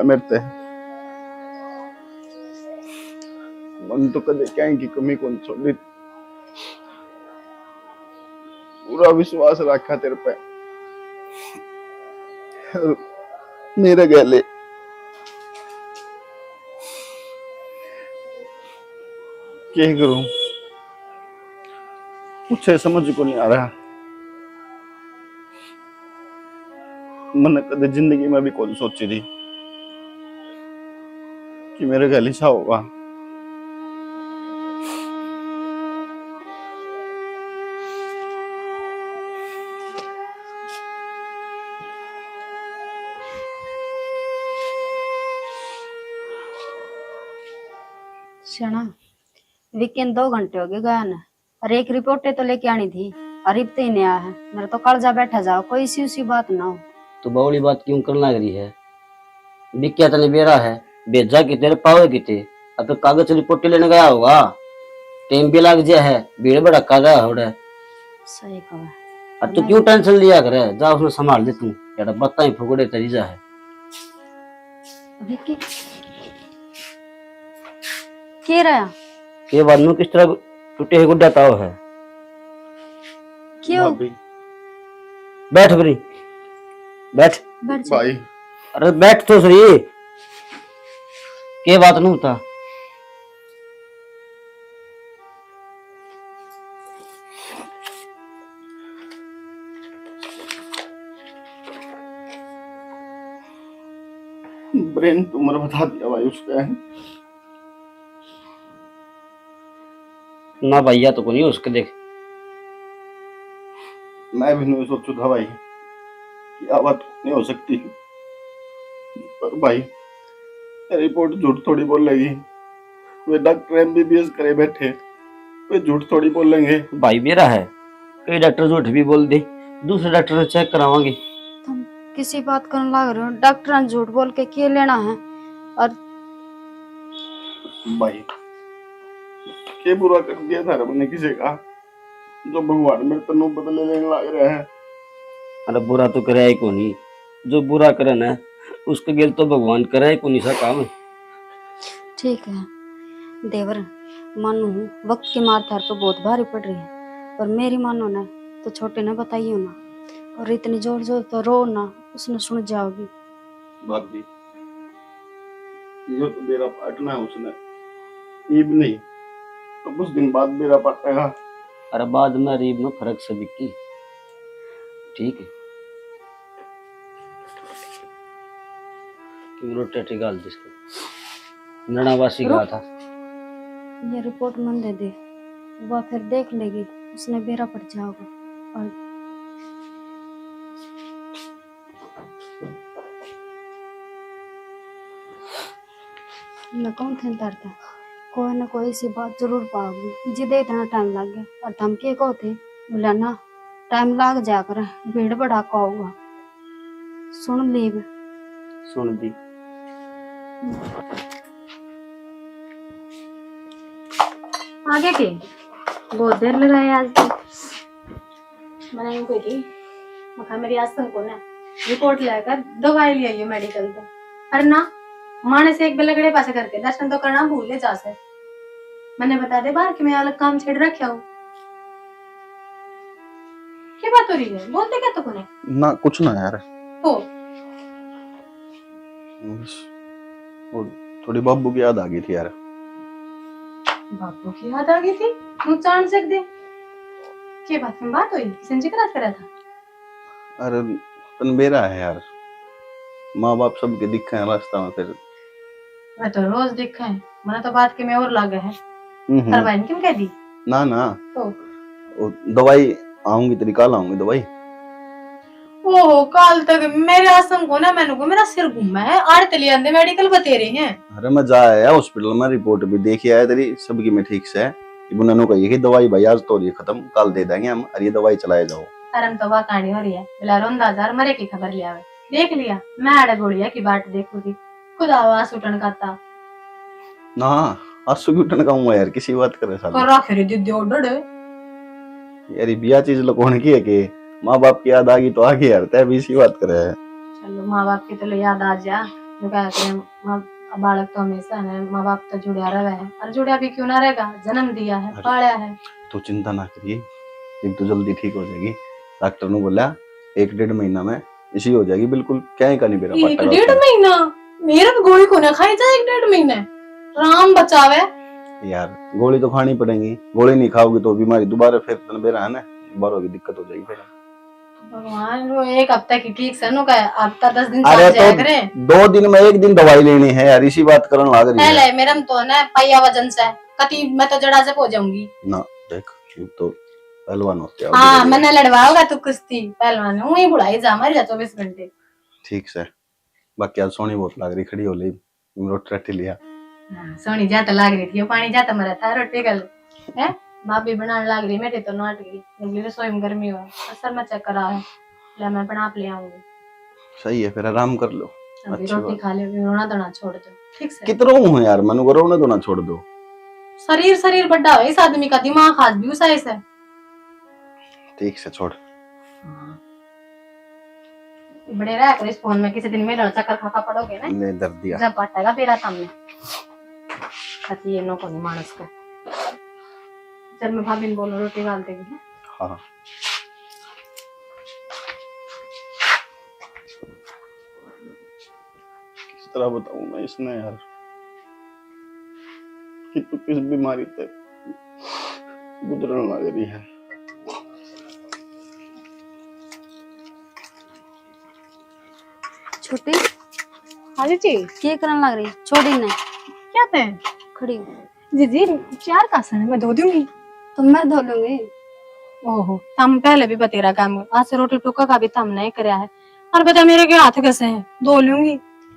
है मेरे ते। मन तो कदे क्या की कमी कौन छोड़ी, पूरा विश्वास रखा तेरे पे। मेरे गले क्या करूं, कुछ समझ को नहीं आ रहा। मैंने कदे जिंदगी में भी कौन सोची थी कि मेरे गले ऐसा होगा। शना, वीकेंड 2 घंटे हो गए गया ना, और एक रिपोर्ट तो लेके आनी थी, और अब तो ही नहीं आया है। मेरा तो कलजा बैठा जाओ, कोई सी उसी बात ना हो। तो बौली बात क्यों करना लग रही है? बिक्या तने बेरा है, भेजा कि तेरे पावे किते। अब तो कागज रिपोर्ट लेने गया होगा, टाइम भी लग गया है, भीड़ भड़का गया होड़ा। सही कहा। अब तो क्यों टेंशन लिया करे, जा उसने संभाल ले तू। यार बत्ता ही फुगड़े तेरी जा है। विक्की के रहा ये बाद में किस तरह टूटे हुए गुड्डा ताव है। क्यों? भाभी बैठ बरी, बैठ बैठ जा। भाई अरे बैठ तो सही, के बात नहीं होता। ब्रेन ट्यूमर बता दिया भाई उसका। ना भैया तो को नहीं उसके देख। मैं भी नहीं सोचू था भाई कि आ बात नहीं हो सकती, पर भाई रिपोर्ट झूठ थोड़ी बोलेगी। वे डॉक्टर एमबीबीएस करे बैठे, वे झूठ थोड़ी बोलेंगे। भाई मेरा है, कई डॉक्टर झूठ भी बोल दे, दूसरे डॉक्टर से चेक करावांगे। तुम किसी बात करने लग रहे हो, डॉक्टर ने झूठ बोल के क्या लेना है? और भाई क्या बुरा कर दिया था मैंने किसी का, जो भगवान मेरे तनु बदले लेने लग रहे हैं। अरे बुरा तो करे ही को नहीं, जो बुरा करे ना उसके गिल तो भगवान करे ही को नहीं सा काम। ठीक है देवर, मानो वक्त की मार थार तो बहुत भारी पड़ रही है, पर मेरी मानो ना तो छोटे ने बताइयो ना, और इतनी जोर जोर तो रो ना, उसने सुन जाओगी। भाभी यो तो मेरा पार्टनर है, उसने ईब नहीं तो कुछ दिन बाद मेरा पाटेगा। अरे बाद में रीब में फर्क से बिकी, ठीक है। क्यों रोटेटी गाल जिसको नड़ावासी कहा था। ये रिपोर्ट मन दे दे, वह फिर देख लेगी, उसने बेरा पड़ जाओगा। और न कौन थे तरता, कोई ना कोई सी बात जरूर पाओगी, जिदे इतना टाइम लग गया। और धमकी को थे बोला ना, टाइम लग जा कर, भीड़ भड़ाका होगा। सुन लीब, सुन दी आगे के बहुत देर लगाए आज तक। मैंने यूं कही मखा मेरी आज तक को ना रिपोर्ट लेकर दवाई ले आई मेडिकल से। अरे ना माने से एक बेलगड़े पासे करके दर्शन तो करना भूल जा से। मैंने बता दे बार कि मैं अलग काम छेड़ रखा हूँ। क्या बात हो रही है, बोलते क्या तो कोने ना कुछ ना यार, तो वो थोड़ी बाबू की याद आ गई थी यार। बाबू की याद आ गई थी? नुकसान से दे के बात में बात हुई, किसी जिक्र करा था? अरे तन बेरा है यार, माँ बाप सबके दिखे हैं रास्ता में, फिर मैं तो रोज दिखा है, मैंने तो बात के में और लगा है। पर भाई क्यों कह दी? ना ना तो वो दवाई आऊंगी तेरी, कल आऊंगी दवाई। ओहो काल तक मेरे आसम को ना, मैंने को मेरा सिर घूमा है, आड़ तली आंदे मेडिकल बते रहे हैं। अरे मैं जा आया हॉस्पिटल में, रिपोर्ट भी देखी आया तेरी, सबकी में ठीक से है। उन्होंने कही कि दवाई भाई आज तो रही खत्म, कल दे देंगे हम, और ये दवाई चलाए जाओ। अरम तो वह कहानी हो रही है, बिला रोंदाजार मरे की खबर लिया है। देख लिया मैं आड़े गोड़िया की बाट देखू थी, खुद आवाज उठन का था ना आंसू की उठन का हुआ यार, किसी बात करे साले कर रखे रे दीदी ओडड़ यार, बिया चीज लोगों की है कि माँ बाप की याद आ गई तो आ गई यार, तय भी इसी बात करे है। चलो माँ बाप की तो याद आ जा, जो क्या करें बालक तो हमेशा है, माँ बाप तो जुड़िया रहे है, और जुड़िया भी क्यों ना रहेगा, जन्म दिया है, पाला है। तो चिंता ना करिए, एक तो जल्दी ठीक हो जाएगी। डॉक्टर ने बोला 1-1.5 महीना में इसी हो जाएगी बिल्कुल, क्या का नहीं बेरा एक पट्टा 1.5 महीना? मेरा भी गोली को ना खाई जा 1-1.5 महीने, राम बचावे। यार गोली तो खानी पड़ेगी, गोली नहीं खाओगी तो बीमारी दोबारा फिर बेरा है ना, दोबारा होगी दिक्कत हो जाएगी फिर। भगवान, वो एक हफ्ता की ठीक से नु का हफ्ता 10 दिन अरे चल जाया तो करे। 2 दिन में 1 दिन दवाई लेनी है यार, इसी बात करने लग रही है। पहले मेरा तो ना पैया वजन से कति मैं तो जड़ा से हो जाऊंगी ना देख, ये तो पहलवान होते हैं। हाँ, मैंने लड़वाओगा तू कुश्ती पहलवान हूँ ही, बुढ़ाई जा मर जा 24 घंटे। ठीक से, बाकी आज सोनी बहुत लग रही, खड़ी हो ली, रोटी रट्टी लिया। सोनी जाता लाग रही थी, पानी जाता मरा था, रोटी कल है भाभी बनाने लाग रही, मैं तो नाट गई निकली रसोई में, गर्मी हुआ सर में चक्कर आ है, ले मैं बना ले आऊंगी। सही है, फिर आराम कर लो। अभी अच्छी रोटी बात। खा ले, रोना धोना छोड़ दो, ठीक से। कितना हूँ यार, मनु को रोना धोना छोड़ दो। शरीर बड़ा है इस आदमी का, दिमाग आज भी उस ऐसा है। ठीक से छोड़। बड़े रहा कर इस फोन में, किसी दिन मेरा चक्कर खाका पड़ोगे ना, ले दर्द दिया। जब पटेगा तेरा सामने कति ये नो को नहीं मानस को। चल मैं भाभी ने बोलो रोटी डाल देगी। हाँ किस तरह बताऊं मैं इसने यार, कि तू किस बीमारी तक गुजरने लग रही है। छोटी हाँ जी क्या करने लग रही? छोड़ी ने क्या थे खड़ी जी चार का सन मैं धो दूंगी। तो मैं धो लूंगी। ओहो, हम पहले भी बतेरा काम, आज से रोटी टुक्का का भी तम नहीं कराया है, और बता मेरे के हाथ कैसे हैं, धो लूंगी।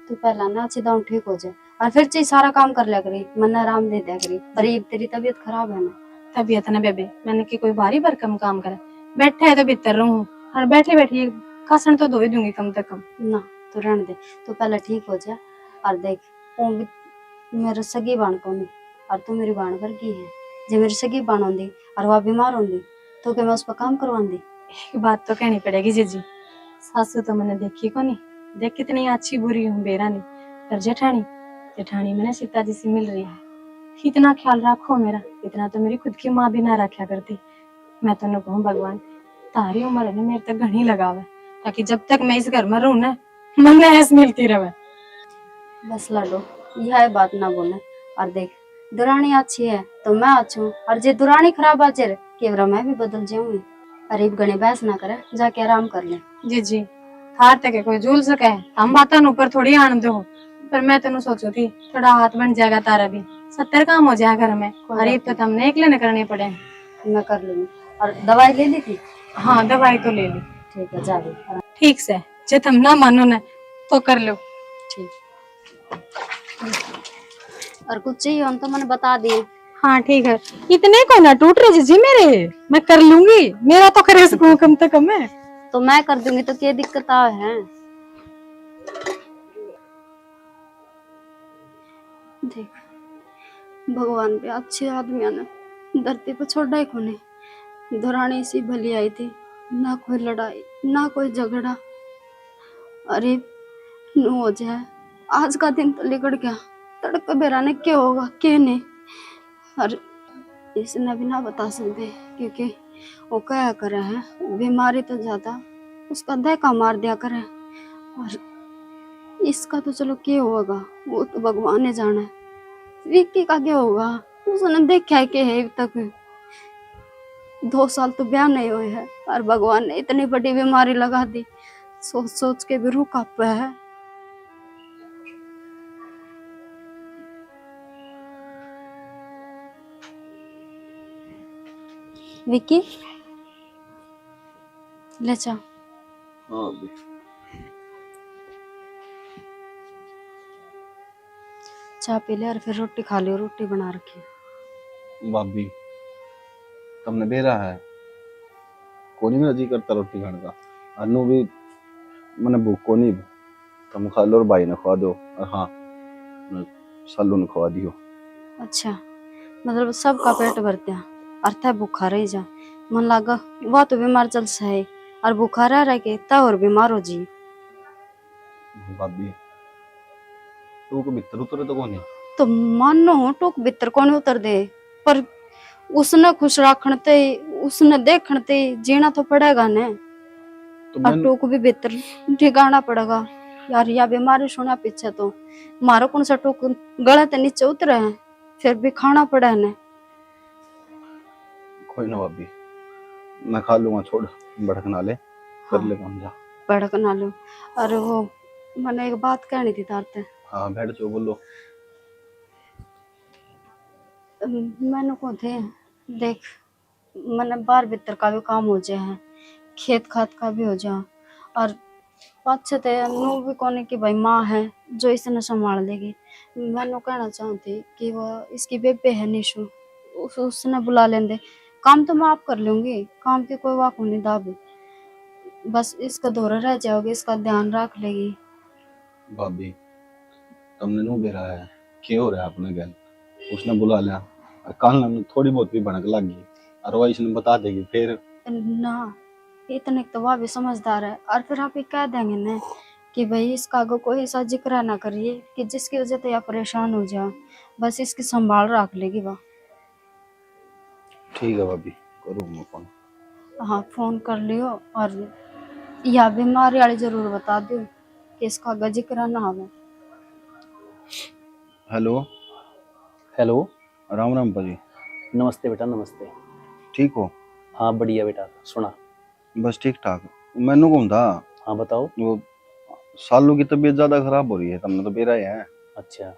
तू पहला ना अच्छी दाम ठीक हो जाए और फिर चाहिए सारा काम कर लिया करी, मन आराम दे दिया करी। अरे तेरी तबीयत खराब है ना। तबीयत ना बेबे, मैंने की कोई भारी भरकम काम करा, बैठे है तो भीतर रहूं, और बैठे बैठे कासन तो धो ही दूंगी कम से कम। ना तू रहने दे, तू पहले ठीक हो जा। और देख वो भी मेरे सगी बाण को नहीं, और तू मेरी बाण पर की है, जो मेरी सगी बाण होंगी और वह बीमार होंगी तो क्या मैं उस पर काम करवांदी? एक बात तो कहनी पड़ेगी जीजी, सासू तो मैंने देखी को नहीं, देख कितनी अच्छी बुरी हूँ बेरा नहीं, पर जेठानी मैंने सीता जी से मिल रही है, इतना ख्याल रखो मेरा, इतना तो मेरी खुद की माँ भी ना रखा करती। मैं तो कहूँ भगवान तारी उम्र है मेरे तक घनी लगावे, ताकि जब तक मैं इस घर में रहूं ना मन ऐस मिलती रहे। बस लाडो यह बात ना बोले। और देख दुरानी अच्छी है तो मैं अच्छी हूँ, और जे दुरानी खराब आ जाए केवरा मैं भी बदल जाऊंगी। अरे गणे बहस ना करे, जाके आराम कर ले। जी थार तक कोई झूल सके, हम बातन ऊपर थोड़ी आन दो, पर मैं तेन सोचो थी थोड़ा हाथ बन जाएगा तारा भी, 70 काम हो जाएगा घर में, गरीब तो हमने एक लेने करने पड़े। मैं कर लूंगी। और दवाई ले ली थी? हाँ दवाई तो ले ली। ठीक है जा रही। ठीक से, जे तुम ना मानो ना तो कर लो। ठीक। और कुछ चाहिए हो तो मैंने बता दिए। हाँ ठीक है, इतने को ना टूट रहे जी मेरे, मैं कर लूंगी, मेरा तो करे सकूं कम से कम है। तो मैं कर दूंगी तो क्या दिक्कत आ है? देख भगवान पे अच्छे आदमी ने धरती पर छोड़ा ही कोने। दुरानी सी भली आई थी, ना कोई लड़ाई ना कोई झगड़ा। अरे नो हो जाए, आज का दिन तो लिकड़ गया, तड़के बेरा ने क्या होगा क्या नहीं। और इसने भी ना बता सकते, क्योंकि वो क्या करे है, बीमारी तो ज्यादा उसका देखा मार दिया करे, और इसका तो चलो क्या होगा वो तो भगवान ने जाना है। विक्की का क्या होगा, उसने देखा है कि है तक 2 साल तो ब्याह नहीं हुए है, और भगवान ने इतनी बड़ी बीमारी लगा दी, सोच सोच के भी रूह कांपा है। विक्की ले जा। हाँ अभी चाय पी ले और फिर रोटी खा लियो, रोटी बना रखी है। भाभी तुमने बेरा है, कोनी मेरा जी करता रोटी खाने का, अनु भी मैंने भूख को नहीं, तुम खा लो और भाई ने खवा दो, और हाँ सालू ने खवा दियो। अच्छा मतलब सबका पेट भरते हैं और तय भूखा रह जा, मन लगा वह तो बीमार चल सहे और भूखा रह के तय और बीमार हो जी। भाभी टूक भीतर उतरे तो कोनी। तो मानो टूक भीतर कौन उतर दे, पर उसने खुश रखते उसने देखते जीना तो पड़ेगा ने। तो और मैं टूक भी भीतर ठिकाना पड़ेगा यार। या बीमारी सुना पीछे तो मारो कौन सा टूक गले ते नीचे उतरे हैं, फिर भी खाना पड़ा है ने। कोई ना भाभी, मैं खा लूंगा, छोड़ भड़कना ले, कर ले काम जा। भड़क ना लो। अरे वो मैंने एक बात कहनी थी तारते। हाँ बैठ जाओ, बोलो। मैंने को थे देख, मैंने बाहर भीतर का भी काम हो जाए, खेत खात का भी हो जा, और अच्छे थे नो भी कोने की भाई माँ है जो इसने संभाल लेगी। मैंने कहना चाहती कि वो इसकी बेबे है निशु, उसने बुला लेंदे, काम तो मैं आप कर लूंगी, काम की कोई वाक नहीं दाबी, बस इसका दौरा रह जाओगे, इसका ध्यान रख लेगी। भाभी तुमने नो बेरा है, क्या हो रहा है अपने गल, उसने बुला लिया, कल ना थोड़ी बहुत भी भड़क लगी और वो इसने बता देगी फिर। ना इतने तो वह भी समझदार है, और फिर आप ये कह देंगे ना कि भाई इसका आगे कोई ऐसा जिक्र ना करिए कि जिसकी वजह से आप परेशान हो जाओ, बस इसकी संभाल रख लेगी वह। ठीक है भाभी, करूँ मैं फोन। हाँ फोन कर लियो, और यह बीमारी वाली जरूर बता दियो कि इसका आगे जिक्र ना हो। हेलो। हेलो। राम राम पाजी। नमस्ते बेटा, नमस्ते। ठीक हो? हाँ बढ़िया बेटा, सुना। बस ठीक ठाक। मैनू कौन था, हाँ बताओ। वो सालू की तबीयत ज्यादा खराब हो रही है, तुमने तो बेरा ही है। अच्छा।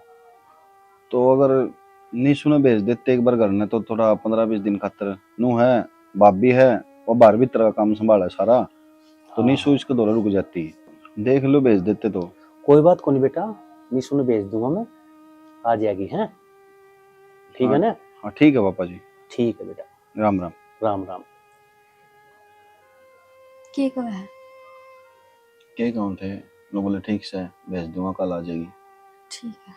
तो अगर नीशू ने भेज देते एक बार घर ने, तो थोड़ा 15-20 दिन खातर नू है, भाभी है, वो बाहर भीतर का काम संभाला है सारा, तो हाँ। नीशू इसके दौरा रुक जाती, देख लो भेज देते तो। कोई बात को नहीं बेटा, निशु ने भेज दूंगा मैं, आ जाएगी है। ठीक है ना? हाँ ठीक है पापा जी। ठीक है बेटा। राम राम। राम राम। क्या कहा है? क्या कहूँ थे, लोग बोले ठीक से भेज दूंगा, कल आ जाएगी। ठीक है,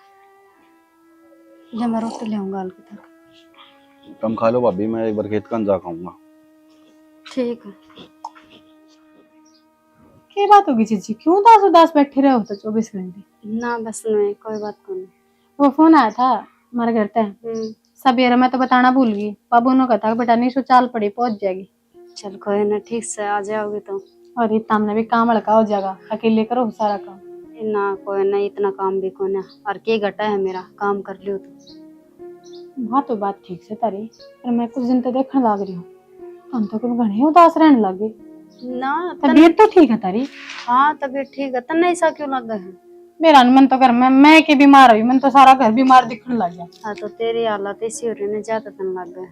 ले मैं रोटी ले आऊंगा हल्की तक। तुम खा लो भाभी, मैं एक बार खेत का जा खाऊंगा। ठीक है। क्या बात होगी जीजी, क्यों उदास उदास बैठे रहे हो तो 24 घंटे? ना बस नहीं, कोई बात को नहीं। वो फोन आया था हमारे घर पे सवेरे, मैं तो बताना भूल गई। बाबू ने कहा बेटा निशु चाल पड़ी पहुंच जाएगी। चल कोई ना, ठीक से आ जाओगे तो। और इतना हमने भी काम हल्का हो जाएगा, अकेले करो सारा काम। ना कोई ना, इतना काम भी कोई ना, और के घटा है मेरा काम कर लियो तो। हाँ तो बात ठीक से तारी, पर मैं कुछ दिन तो देखने लग रही हूँ, हम तो कुछ घने उदास रहने लगे ना तबीयत तो ठीक है तारी? हाँ तबीयत ठीक है, तन्ने ऐसा क्यों लगा है? मेरा मन तो घर में मैं के बीमार हुई, मन तो सारा घर बीमार दिखने लग गया। हाँ तो तेरी हालत ऐसी हो रही है, ज्यादा तन लग गया।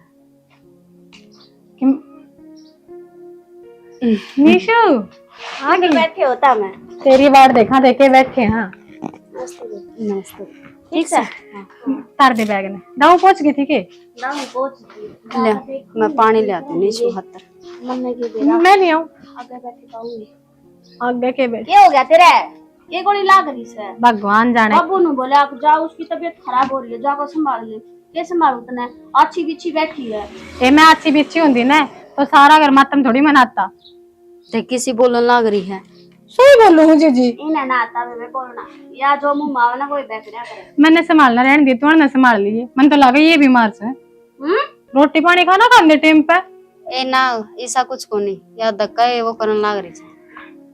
निशु आगे बैठे होता मैं तेरी बार देखा देखे बैठे। हाँ मस्त ठीक है। तार दे बैग ने दाऊ पहुंच गई थी के? ले मैं पानी ले आती नहीं छू हत्तर। मैं नहीं आऊं आगे बैठी पाऊंगी। आगे के बैठ। क्या हो गया तेरे? ये गोली लाग रही है? भगवान जाने। बाबू ने बोले आप जाओ, उसकी तबीयत खराब हो रही है, जाकर संभाल ले। कैसे संभालू तने? अच्छी बिच्छी बैठी है। ए मैं अच्छी बिच्छी होंगी ना तो सारा घर मातम थोड़ी मनाता। देख किसी बोलने लग रही है। सही बोल रही हूँ जी। इन्हें ना आता मैं बोलना, या जो मुंह मावा ना कोई बैठना करे। मैंने संभालना रहने दी, तो ना संभाल लीजिए। मन तो लगा ये बीमार से। रोटी पानी खाना खाने टाइम पे। ए ना ऐसा कुछ को नहीं, या धक्का है वो करने लग रही है।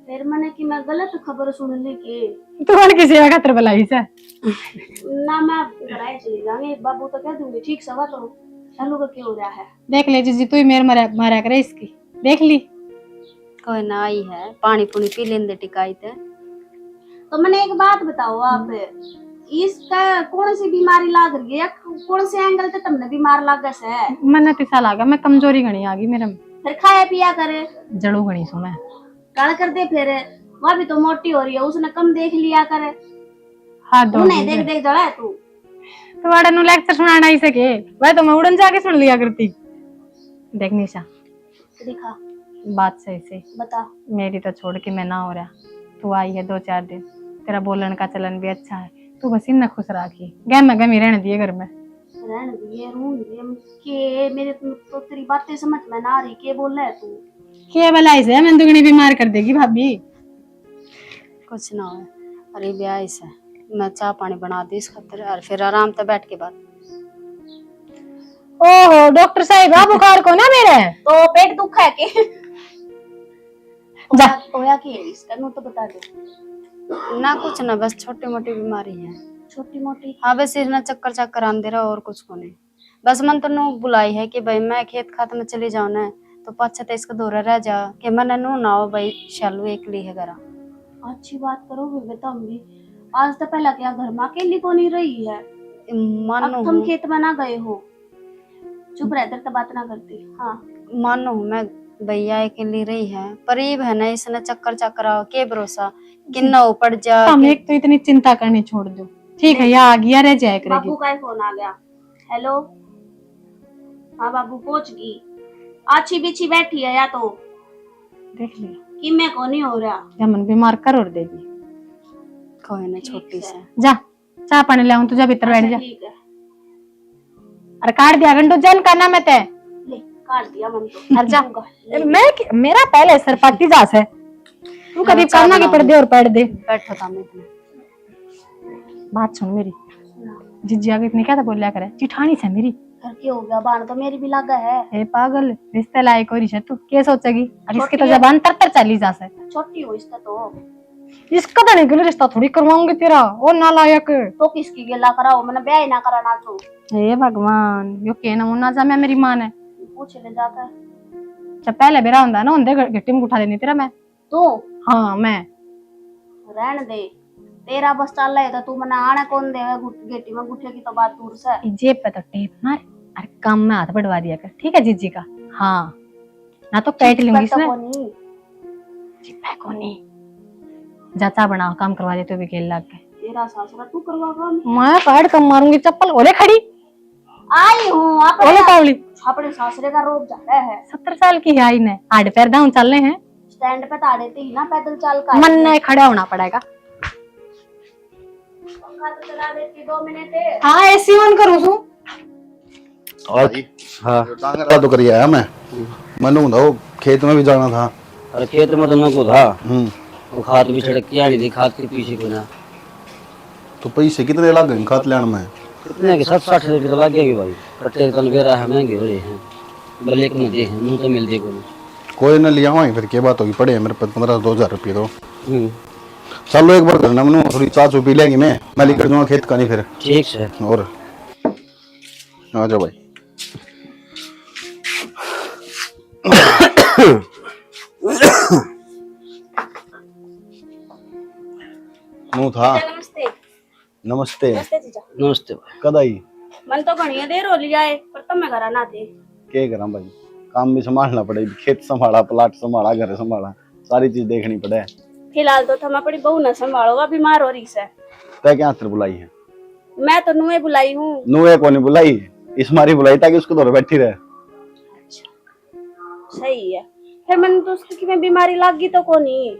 फिर मैंने कि मैं गलत खबर सुन ली कि तू किसी का खतर बुलाई से ना, मैं घराए चली जाऊंगी, बाबू तो कह दूंगी ठीक सवा तो चालू का क्या हो रहा है। देख ले जीजी, तू ही मेरे मारा करे इसकी, देख ली। कोई ना आई है, पानी पुनी पी लेंदे टिकाई थे। तो मैंने एक बात बताओ, आप इसका कौन सी बीमारी लाग रही है, कौन से एंगल से तुमने बीमार लागा से? मन तिसा लागा, मैं कमजोरी घनी आ गई मेरे में। फिर खाया पिया करे, जड़ू घनी सो मैं काल कर दे। फिर वह भी तो मोटी हो रही है, उसने कम देख लिया करे। हाथ धो नहीं देख देख जड़ा है तू। तो वाड़ा नु लेक्चर सुनाना ही सके, वह तो मैं उड़न जाके सुन लिया करती। देख निशा, दिखा बात सही से बता। मेरी तो छोड़ के मैं ना हो रहा, तू आई है 2-4 दिन, तेरा बोलन का चलन भी अच्छा है, तू बस इन खुश रखी, गम गमी रहने दिए घर में। रहने दिए रूम के मेरे तो तेरी बातें समझ में ना आ रही, के बोल रहा है तू? के भलाई से मैं दुगनी बीमार कर देगी भाभी। कुछ ना हो, अरे ब्याह से मैं चाय पानी बना दी इस खातिर और फिर आराम से बैठ के बात। ओहो डॉक्टर साहब आप बुखार को ना मेरे तो पेट दुख है के जा होया कि इसका नो तो बता दो ना। कुछ ना, बस छोटी मोटी बीमारी है। छोटी मोटी? हाँ बस सिर ना चक्कर चक्कर आंदे रहा और कुछ को नहीं। बस मन तो नो बुलाई है कि भाई मैं खेत खात में चली जाऊं ना तो पाछे तो इसका दौरा रह जा कि मैंने नो ना हो भाई शालू एक ली है घरा। अच्छी बात करो बेटा, हम भी आज तो पहला क्या घर में अकेली को नहीं रही है। मानो तुम खेत में ना गए हो, चुप रहकर तो बात ना करती। हाँ मानो मैं भैया अकेली रही है पर ये है ना इसने चक्कर चक्कर आओ के भरोसा किन्ना ऊपर जा। हम एक तो इतनी चिंता करनी छोड़ दो, ठीक है? यहाँ आ गया रह जाए करेगी। बाबू का फोन आ गया। हेलो हाँ बाबू पहुंच गई, अच्छी बिछी बैठी है या तो देख लिया कि मैं को नहीं हो रहा। जमन बीमार कर और देगी कोई ना छोटी से जा चाय पानी ले आऊं, तुझे भीतर बैठ जा। ठीक है। अरे काट दिया घंटो जन करना मैं ते ले काट दिया मन तो। अरे जा मैं मेरा पहले सर पाटी जास है, तू कभी करना के पड़ दे और पढ़ दे। बैठो था मैं बात सुन मेरी, जिज्जी आगे इतनी क्या था बोलिया करे, चिठानी से मेरी घर की हो गया बाण तो मेरी भी लगा है। ए पागल रिश्ते लायक हो रही है तू, क्या सोचेगी? और इसकी तो जबान तर चली जा से। छोटी हो इसका तो इसका तो नहीं गले रिश्ता थोड़ी करवाऊंगी तेरा, ओ नालायक। तो किसकी गिला कराओ, मैंने ब्याह ही ना कराना तो। हे भगवान यो के ना मुन्ना जा मैं मेरी मां ने पूछ ले जाता है जब पहले बेरा हुंदा ना उंदे गट्टी में उठा देनी तेरा मैं तो। हाँ मैं रहन दे तेरा बस चल रहा है तो तू मना आने कौन देवे गेटी में गुठे की तो बात दूर से। जेब पे तो टेप मार, अरे काम में हाथ बढ़वा दिया कर, ठीक है जीजी का? हाँ ना तो काट लूंगी इसमें। चिप्पा को नहीं जाता बना काम करवा दे तो भी खेल लग के। तेरा सासरा तू करवा काम, मैं काट कम मारूंगी चप्पल। ओले खड़ी आई हूँ ओले कावली अपने सासरे का रोब जा रहा है। 70 साल की है आई ने, हाथ पैर डाउन चलने हैं, स्टैंड पे ताड़े थी ना पैदल चल का मन नहीं खड़ा होना पड़ेगा। तो चला देती 2 मिनट। हाँ एसी ऑन करूँ तू और हाँ टांगरा तो करिया है मैंने वो खेत में भी जाना था। अरे खेत में तो नको था, हम्म, वो खाद भी छिड़क किया नहीं थी, खाद के पीछे को ना। तो पैसे कितने लग गए खाद लेने में? कितने के 60 रुपये तो लग गए भाई। कट्टे तन बेरा है महंगे हो रहे हैं, ब्लैक में दे हैं मुँह तो मिलते को नहीं। कोई ना लिया हुआ फिर क्या बात होगी, पड़े हैं मेरे पास 15-2000 रुपये। तो हम्म, चलो एक बार करना मैंने थोड़ी चाय चू पी लेंगे, मैं लेकर दूंगा खेत का नहीं फिर। ठीक है। और आ जाओ भाई। मुँह था। नमस्ते नमस्ते नमस्ते जीजा। नमस्ते भाई। कद आई? मन तो घनी देर हो लिया है पर तुम मैं घर ना थे। क्या करा भाई, काम भी संभालना पड़े, खेत संभाला, प्लाट संभाला, घर संभाला, सारी चीज देखनी पड़े। फिलहाल तो तुम अपनी बहू न संभालो, बीमार हो रही है। तय क्या तेरे बुलाई है? मैं तो नुए बुलाई हूँ। नुए को नहीं बुलाई, इस मारी बुलाई ताकि उसको दौर बैठी रहे। सही है, फिर मैंने तो उसकी में बीमारी लग गई तो कोनी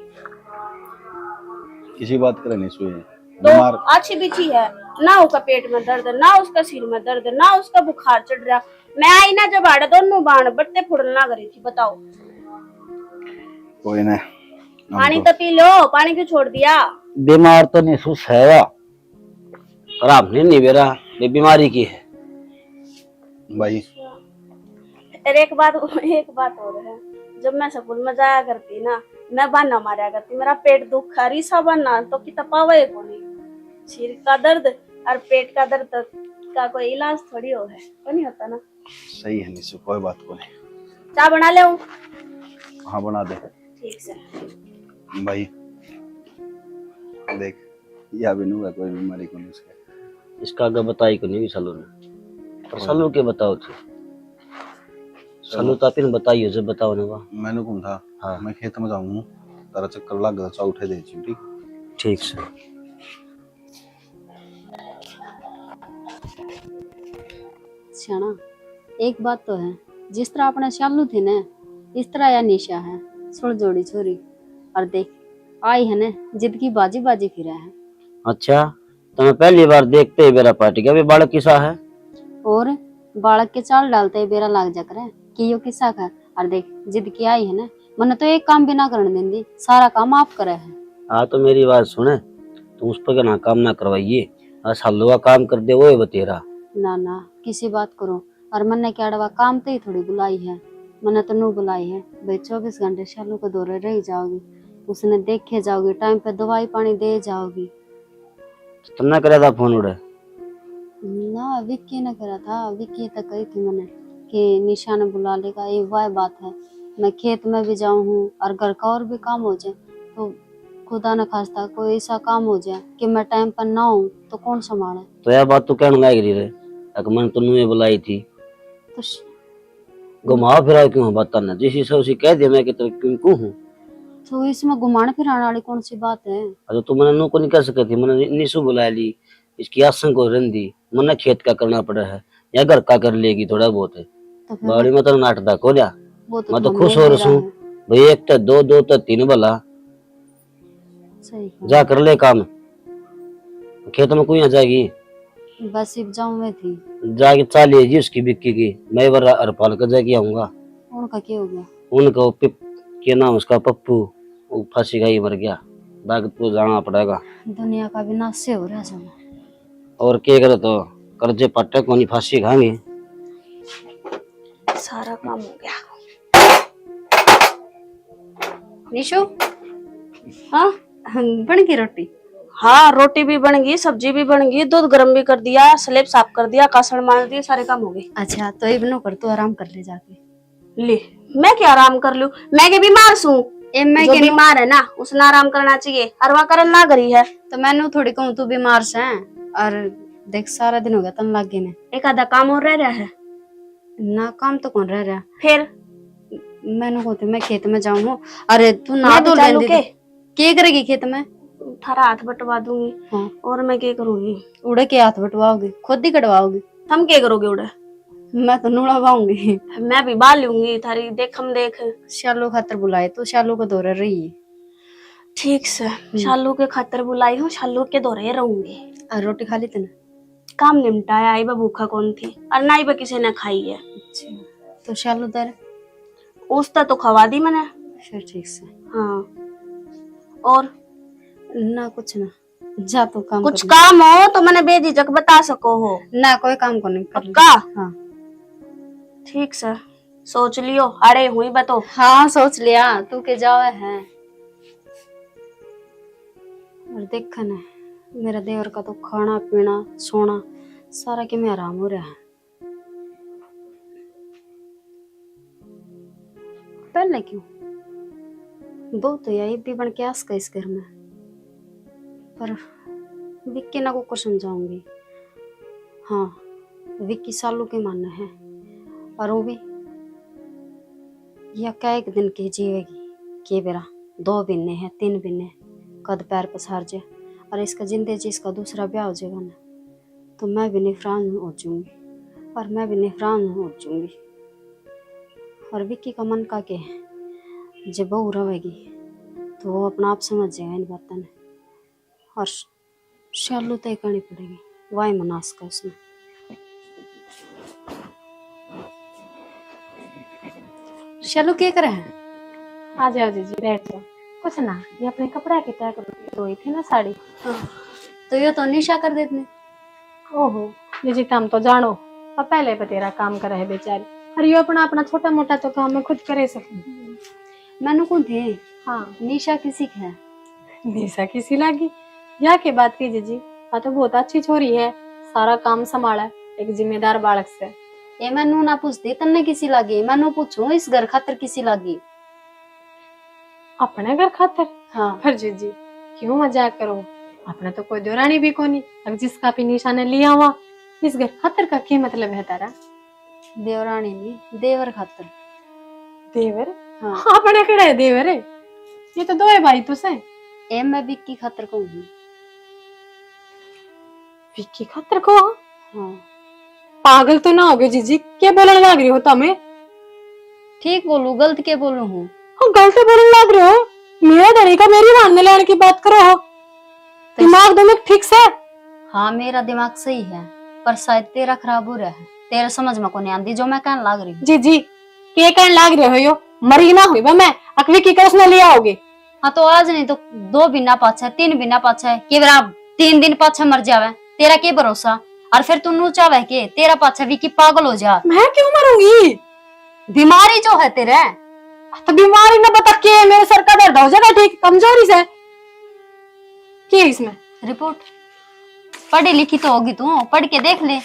किसी बात करे नहीं सुई तो बीमार। अच्छी बिछी है ना, उसका पेट में दर्द ना, उसका सिर में दर्द ना, उसका बुखार चढ़ रहा। मैं आई ना जब आड़े दोनों बाण बट्टे फुड़ना करी थी। बताओ कोई ना, पानी तो पी लो, पानी क्यों छोड़ दिया? बीमार तो नहीं सुस है खराब नहीं बेरा, ये बीमारी की है भाई। अरे एक बात और है, जब मैं स्कूल में जाया करती ना, मैं बहाना मारा करती, मेरा पेट दुख रही सा बहाना तो कि तपावे को नहीं। सिर का दर्द और पेट का दर्द का कोई इलाज थोड़ी हो है, तो नहीं होता ना। सही है निशु, कोई बात को नहीं। चाय बना ले हूँ? हाँ बना दे। ठीक से भाई देख या भी नहीं हुआ कोई बीमारी को नहीं उसके। इसका आगे बताई को नहीं सालों ने, पर सालों के बताओ थे सालों तो आपने बताइए जब बताओ ना। मैंने कौन था? हाँ मैं खेत में जाऊंगा, तारा चक्कर लग गया, चाय उठे दे ठीक। ठीक से। सियाना एक बात तो है, जिस तरह अपने शालू थे ना इस तरह या निशा है सुड़ जोड़ी छोरी। और देख आई है ना जिद की बाजी बाजी फिरा है। अच्छा तो मैं पहली बार देखते ही बेरा पार्टी का भी बालक किसा है, और बालक के चाल डालते ही बेरा लाग जा करे कि यो किस्सा का। और देख जिद की आई है ना, मैंने तो एक काम भी ना करने देंदी, सारा काम आप करे है। हाँ तो मेरी बात सुने, तुम उस पर ना काम ना करवाइए। सालों का काम कर दे वो है बतेरा। ना ना किसी बात करो। और मैंने क्या डवा काम तो ही थोड़ी बुलाई है, मैंने तो नू बुलाई है भाई। 24 घंटे शालू को दौरे रह जाओगी, उसने देखे जाओगी, टाइम पे दवाई पानी दे जाओगी। तुमने करा था फोन उड़े? ना विक्की ने करा था, विक्की तक कही थी मैंने कि निशा ने बुला लेगा। ये वह बात है, मैं खेत में भी जाऊँ हूँ और घर का और भी काम हो जाए तो खुदा न खास्ता कोई ऐसा काम हो जाए कि मैं टाइम पर ना हूँ तो कौन संभाले। तो यह बात तू कहने लग रही रे, मन तो नुए बुलाई थी। तो घुमाओ फिराओ क्यों बता ना, जिस से उसी कह दिया मैं कि तो क्यों हूँ। तो इसमें घुमाने फिराने वाली कौन सी बात है? तो तू मैंने नु को नहीं कर सकी थी, मैंने निशु बुला ली, इसकी आसन को रंदी, मैंने खेत का करना पड़ा है या घर का कर लेगी थोड़ा बहुत है। तो फिर बाड़ी में तो नाटक हो जा, वो तो मैं तो थोड़ा खुश हो मेरा रहा हूँ है। भाई। एक तो दो, दो तो तीन भला सही कहा। जा कर ले काम। खेत में कोई आ जाएगी, बस अब जाऊं मैं थी। जाके चाल लीजिए उसकी बिक्की की, मैं बार अरपाल कर जाके आऊंगा। उनका क्या हो गया? उनको क्या नाम उसका, पप्पू, वो फांसी खाई मर गया, बाग तो जाना पड़ेगा। दुनिया का विनाश से हो रहा है सब। और क्या करे तो कर्जे पट्टे को नहीं फांसी खाएंगे। सारा काम हो गया। निशु, हाँ बन गई रोटी? हाँ रोटी भी बन गई, सब्जी भी बन गई, दूध गर्म भी कर दिया, स्लेब साफ कर दिया, कासण मार दिए, सारे काम हो गए। अच्छा तो इबनो कर, तू आराम कर ले जाके। ले मैं क्या आराम कर लूं, मैं के बीमार हूँ। मैं जो के बीमार है ना उसने आराम करना चाहिए, अरवा करन ना करी है। तो मैंने थोड़ी कहूँ तू बीमार से है। और देख सारा दिन हो गया तन लागे ने, एक आधा काम और रह रहा है ना काम तो कौन रह रहा। फिर मैंने कहती मैं खेत में जाऊँ। अरे तू ना मैं तो चालू लेंदी के क्या करेगी खेत में? थारा हाथ बटवा दूंगी। हाँ। और मैं क्या करूंगी? उड़े के हाथ बटवाओगी, खुद ही कटवाओगी? तुम क्या करोगे उड़े? मैं तो नूड़ावाऊंगी। मैं भी बाल लूंगी थारी देख हम देख। शालू खातर बुलाए तो शालू को दौरे रही है। ठीक से शालू के खातर बुलाई हूँ, शालू के दौरे रहूंगी। और रोटी खा ली तूने? काम निपटाया, आई बा भूखा कौन थी और ना ही बा किसी ने खाई है। अच्छा तो शालू दर उसता तो खवा दी मैंने। फिर ठीक से। हाँ और ना कुछ ना, जा तू काम कुछ कर। काम हो तो मैंने बेझिझक बता सको हो। ना कोई काम को नहीं कर। पक्का? हाँ ठीक से सोच लियो, अरे हुई बतो। हाँ सोच लिया, तू के जावे है। और देख ना मेरा देवर का तो खाना पीना सोना सारा के में आराम हो रहा है। पहले क्यों दो तो यही भी बन के आस का इस घर में, पर विक्की ना को समझाऊंगी। हाँ विक्की सालों के मानना है और वो भी या क्या एक दिन की जीवेगी के बेरा 2 महीने हैं 3 महीने कद पैर पसार जाए और इसका जिंदगी जी इसका दूसरा ब्याह हो जाएगा ना तो मैं भी निफरान हो जाऊंगी और मैं भी निफरान हो जाऊंगी। और विक्की का मन का के है जब बहू रहेगी तो वो अपना आप समझ जाएगा इन बातों ने। और शालू तय करनी पड़ेगी, वाई मनास का उसने। शालू क्या करे है? आ जाओ जीजी बैठ जाओ। कुछ ना, ये अपने कपड़ा की तय धोई थी ना साड़ी। तो ये तो निशा कर देती। ओहो जीजी काम तो जानो, अब पहले बतेरा काम करे है बेचारी। और ये अपना अपना छोटा मोटा तो काम मैं खुद करे सकूं। मैंने कौन थे? हाँ निशा किसी का है? निशा किसी लागी या के बात की जीजी, हाँ तो बहुत अच्छी छोरी है, सारा काम संभाला एक जिम्मेदार बालक से। ये मैनू ना पूछती तन्ने किसी लागी, मैनू पूछूं इस घर खातर किसी लागी। अपने घर खातर? हाँ पर जीजी क्यों मजाक करो, अपने तो कोई देवरानी भी कोनी, अब जिसका भी निशा ने लिया हुआ इस घर खातर का क्या मतलब है तारा? देवरानी नहीं देवर खातर। देवर? हाँ अपने कड़े देवर है, ये तो दो है भाई तुसे। ए मैं विक्की खातर कहूंगी। विक्की खातर को? हाँ पागल तो ना होगे जीजी, क्या बोलने लग रही हो तुम्हें? ठीक बोलू गलत के बोलू हूँ? गलत बोलने लग रहे हो, मेरा धनी का मेरी मानने लेने की बात करो हो। दिमाग दो ठीक से? हाँ मेरा दिमाग सही है पर शायद तेरा खराब हो रहा है, तेरे समझ में को नहीं आती जो मैं कहने लाग रही हूँ। जीजी के कहने लग रहे हो यो, मरी ना हुई मैं अकवी की कर उसने लिया होगे। हाँ तो आज नहीं तो 2 बिना पाछा 3 बिना पाछा है कि बेरा 3 दिन पाछा मर जावे, तेरा के भरोसा। और फिर तू नू चाहे के तेरा पाछा भी की पागल हो जा। मैं क्यों मरूंगी? बीमारी जो है तेरे, तो बीमारी ना बता के मेरे सर का दर्द हो जाएगा ठीक, कमजोरी से क्या है इसमें? रिपोर्ट पढ़ी लिखी तो होगी तू, पढ़ के देख ले।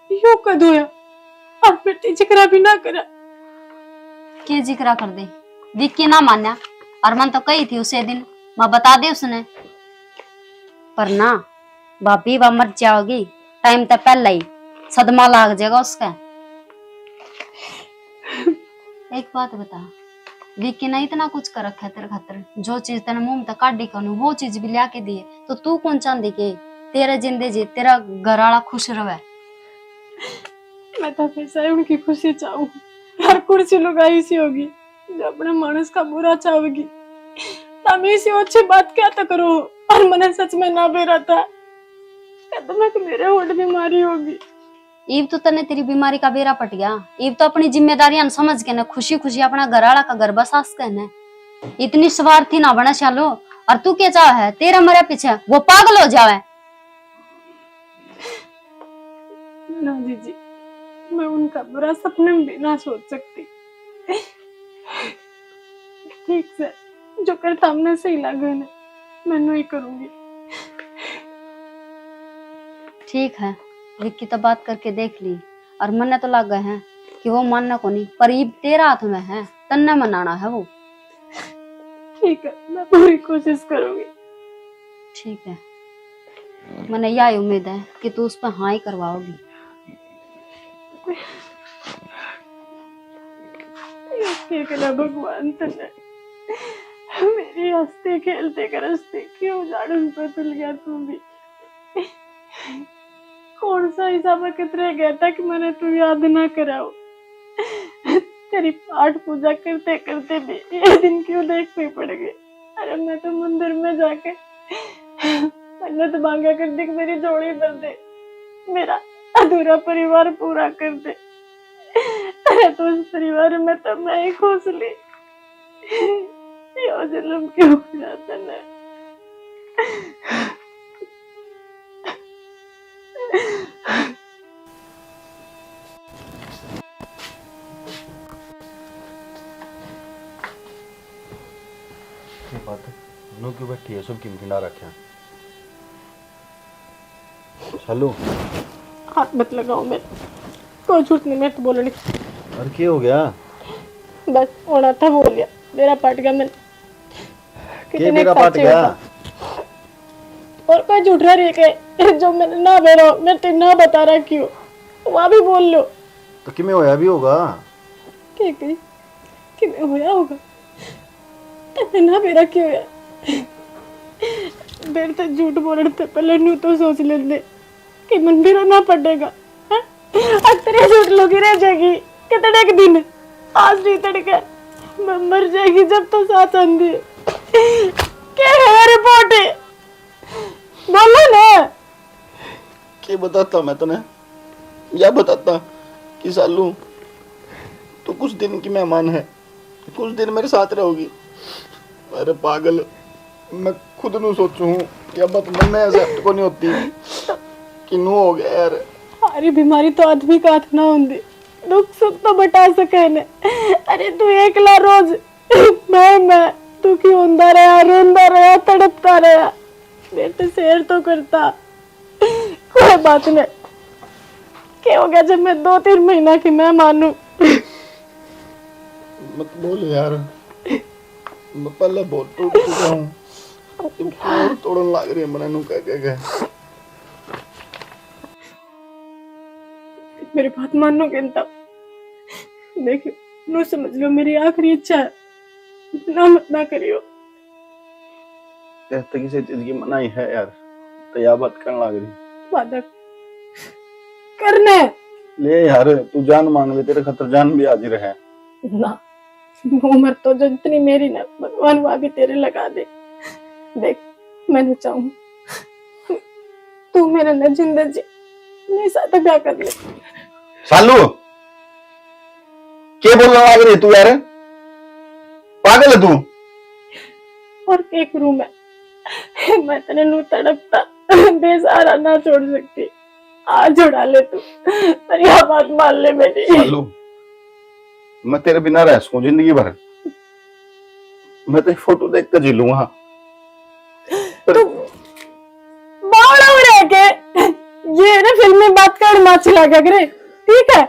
यो कर दो यार, और फिर जिक्र भी ना करा। के जिक्रा कर दे, विक्की ना मान्या। और मन तो कही थी उसे दिन, मैं बता दे उसने। पर ना भाभी वह मर जाओगी, टाइम तो पहले ही सदमा लाग जाएगा उसका। एक बात बता, विक्की ने इतना कुछ कर रखा है तेरे खातिर, जो चीज तेने मुंह में काटी कनु वो चीज भी लिया के दिए, तो तू कौन चाहती के तेरे जिंदे जी तेरा घर वाला खुश रहे? मैं तो हमेशा ही उनकी खुशी चाहूँ। हर कुर्सी लगाई सी होगी जो अपने मानस का बुरा चाहेगी। हमें अच्छी बात क्या तो करो, और मैंने सच में ना बेरा था तो मैं मेरे होट बीमारी होगी। ईब तो तने तेरी बीमारी का बेरा पट गया। ईब तो अपनी जिम्मेदारियां समझ के ना खुशी खुशी अपना घर वाला का घर बसास के ना, इतनी स्वार्थी ना बना चालो। और तू क्या चाह है तेरा मरे पीछे वो पागल हो जावे। ना जीजी, मैं उनका बुरा सपने में भी ना सोच सकती। ठीक से जो कर सामने से ही लगे ना मैं नहीं करूंगी। ठीक है, विक्की तो बात करके देख ली, और मन्ने तो लग गए हैं कि वो मानना को नहीं, पर ईब तेरा हाथ में है, तन्ने मनाना है वो। ठीक है, मैं पूरी कोशिश करूंगी। ठीक है, मैंने यही उम्मीद है कि तू उस पर हाँ ही करवाओगी। भगवान तने मेरी हंसते खेलते करते क्यों झाड़ू पे तुल गया तू भी। कौन सा हिसाब कितने गया था कि मैंने तू याद ना कराओ। तेरी पाठ पूजा करते करते भी ये दिन क्यों देखने पड़ गए। अरे मैं तो मंदिर में जाके मैंने तो मांगा कर दी कि मेरी जोड़ी भर दे, मेरा अधूरा परिवार पूरा कर दे। अरे तो उस परिवार में तो मैं ही खुश ली। ये जुल्म क्यों हो जाता है। बात है नो क्यों बैठी है, सब कीमती ना रखे चलो। हाथ मत लगाओ, मैं कोई झूठ नहीं, मैं तो बोलनी। अरे क्या हो गया? बस होना था बोल लिया, मेरा पाट गया। मैं के मेरा पाट गया? और कोई झूठ रही के जो मैंने ना बेरो मैं तो ना बता रहा क्यों, वहाँ भी बोल लो। तो किमें होया भी होगा? किमें होया होगा तने ना बेरा क्यों है। बेर तो झूठ बोलने से पहले न्यू तो सोच लेते कि मन भी ना पड़ेगा। तेरे झूठ लोगी रह जाएगी कितने एक दिन, आज नहीं तड़के मैं मर जाएगी जब तो साथ आंधी। क्या है रिपोर्ट बोलो ना। क्या बताता मैं तने, या बताता कि सालू तू कुछ दिन की मेहमान है, कुछ दिन मेरे साथ रहोगी। अरे पागल, मैं खुद नू सोचू हूँ या बात मन में ऐसे को नहीं होती कि नू हो गया यार। सारी बीमारी तो आदमी का हाथ ना होंगी, दुख सुख तो बता सके ने। अरे तू एकला रोज मैं दुखी होता रहा, रोंदा रहा, तड़पता रहा। मेरे तो शेर तो करता कोई बात नहीं। क्या हो गया जब मैं 2-3 महीना की मैं मानू। मत बोल यार, मैं पहले बहुत टूट चुका हूँ, और तोड़न लग रही है मने नू कह। मेरी बात मानो के तब देखियो, नो समझ लो मेरी आखिरी इच्छा है, ना मत ना करियो। कहते किसी चीज की मनाही है यार, तो या बात करने लग रही। वादा करने ले यार, तू जान मांग ले, तेरे खतर जान भी हाजिर है ना। उम्र तो जो इतनी मेरी ना, भगवान वहां भी तेरे लगा दे। देख मैंने चाहूँ तू मेरे न जिंदगी निशा तो क्या कर ले। सालू क्या बोल रहा है तू यार, पागल है तू? और क्या करूं मैं तेने नू तड़पता बेसहारा ना छोड़ सकती। आज उड़ा ले तू, पर यह बात मान ले मेरी। सालू मैं तेरे बिना रह सकूं जिंदगी भर, मैं तेरी फोटो देख कर जी लूंगा। तू बावड़ा हो रहा है के ये ना फिल्म में बात कर माची लगा करे, ठीक है?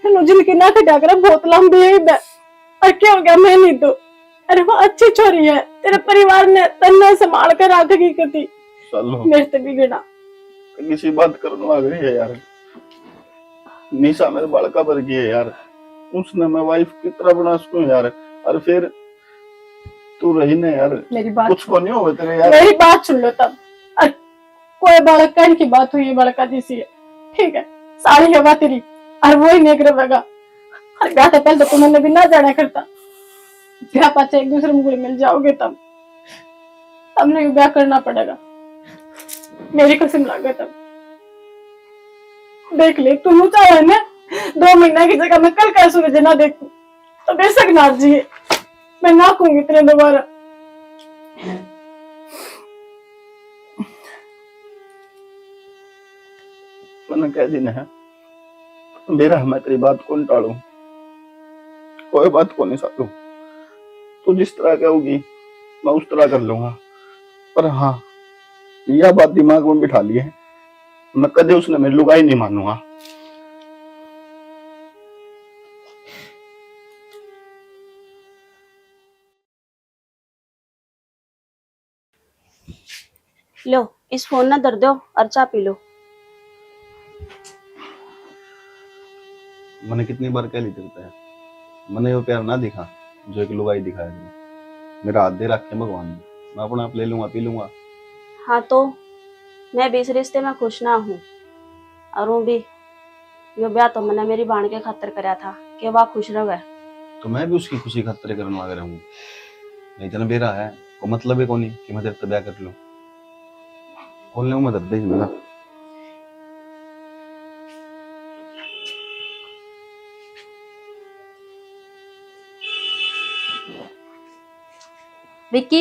नुजल की ना खटा कर बहुत लंबी है इधर। और क्या हो गया? मैं नहीं तो, अरे वो अच्छी छोरी है, तेरे परिवार ने तन्ने संभाल कर रखेगी कती। सालू मेरे से बिगड़ा किसी बात करने लग रही है यार। निशा मेरे बालका भर गई है यार, उसने मैं वाइफ की तरह बना सकूं यार। और फिर तू रही ना यार, मेरी बात कुछ को नहीं होगा तेरे यार। मेरी बात सुन लो तब। और कोई बड़का की बात हुई है, बड़का जैसी है, ठीक है? सारी हवा तेरी और वो ही नेक रहेगा। और गाते पहले तो तुमने भी ना जाना करता, ब्याह पाचे एक दूसरे में मिल जाओगे तब हमने ब्याह करना पड़ेगा, मेरी कसम लगा तब। देख ले तुम चाहे ना 2 महीना की जगह मैं कल कैसे सूरज ना देखूं तो बेशक नाथ जी मैं ना कहूंगी तेरे दोबारा। मैंने कह दी ना मेरा, मैं तेरी बात कौन टालू, कोई बात को नहीं सालू। तू जिस तरह कहोगी मैं उस तरह कर लूंगा। पर हाँ यह बात दिमाग में बिठा ली है, मैं कदे उसने मेरी लुगाई नहीं मानूंगा। लो इस फोन ना दर दो और चाय पी लो। मैंने कितनी बार कह ली तेरे है, मैंने वो प्यार ना दिखा जो एक लुगाई दिखाया तुमने। मेरा हाथ दे रखे भगवान ने, मैं अपना आप ले लूंगा पी लूंगा। हाँ तो मैं भी इस रिश्ते में खुश ना हूँ, और वो भी यो ब्याह तो मैंने मेरी बाण के खातिर कराया था कि वह खुश रहे। तो मैं भी उसकी खुशी खातिर करने वाला रहूं, नहीं तो बेरा है वो मतलब है कौन कि मैं तेरे से ब्याह कर लूं। बोल ले मैं दर्द मेरा। विक्की